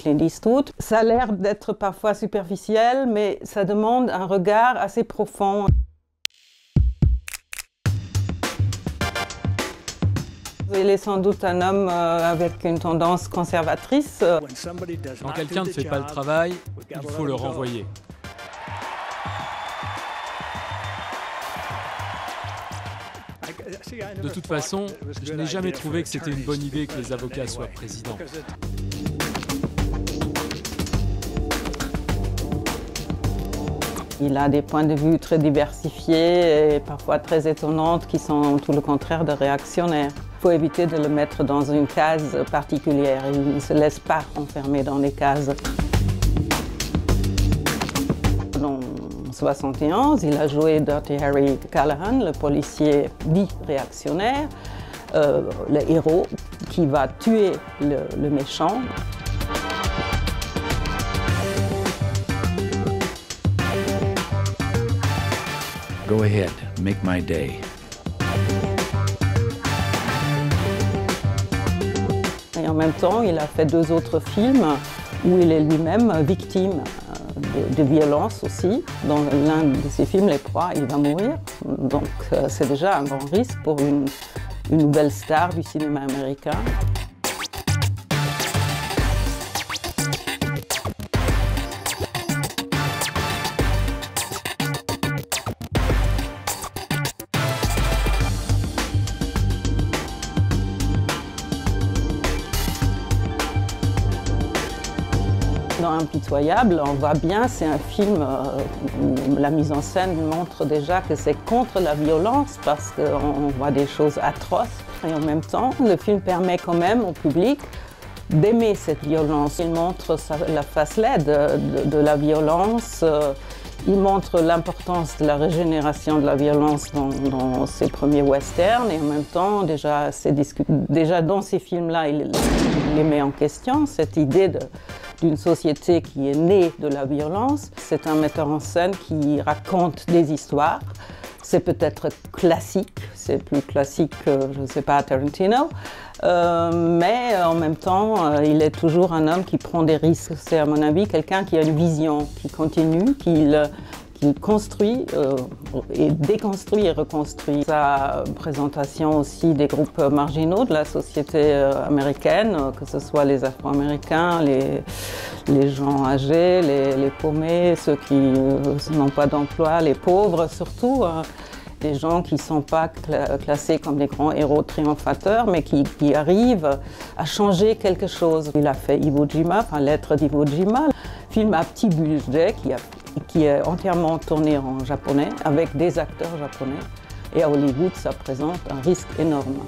Clint Eastwood. Ça a l'air d'être parfois superficiel, mais ça demande un regard assez profond. Il est sans doute un homme avec une tendance conservatrice. Quand quelqu'un ne fait pas le travail, il faut le renvoyer. De toute façon, je n'ai jamais trouvé que c'était une bonne idée que les avocats soient présidents. Il a des points de vue très diversifiés et parfois très étonnants qui sont tout le contraire de réactionnaires. Il faut éviter de le mettre dans une case particulière. Il ne se laisse pas enfermer dans les cases. En 1971, il a joué Dirty Harry Callahan, le policier dit réactionnaire, le héros qui va tuer le méchant. Go ahead, make my day. Et en même temps, il a fait 2 autres films où il est lui-même victime de violence aussi. Dans l'un de ces films, Les Proies, il va mourir. Donc c'est déjà un grand risque pour une nouvelle star du cinéma américain. Dans Impitoyable, on voit bien, c'est un film où la mise en scène montre déjà que c'est contre la violence parce qu'on voit des choses atroces. Et en même temps, le film permet quand même au public d'aimer cette violence. Il montre la face laide de la violence. Il montre l'importance de la régénération de la violence dans ses premiers westerns et en même temps, déjà dans ces films-là, il les met en question, cette idée d'une société qui est née de la violence. C'est un metteur en scène qui raconte des histoires. C'est peut-être classique, c'est plus classique que, je ne sais pas, Tarantino, mais en même temps, il est toujours un homme qui prend des risques. C'est à mon avis quelqu'un qui a une vision, qui continue, qui construit et déconstruit et reconstruit. Sa présentation aussi des groupes marginaux de la société américaine, que ce soit les Afro-Américains, les gens âgés, les paumés, ceux qui n'ont pas d'emploi, les pauvres surtout. Des gens qui ne sont pas classés comme des grands héros triomphateurs, mais qui arrivent à changer quelque chose. Il a fait Iwo Jima, enfin Lettres d'Iwo Jima, film à petit budget qui est entièrement tourné en japonais, avec des acteurs japonais. Et à Hollywood, ça présente un risque énorme.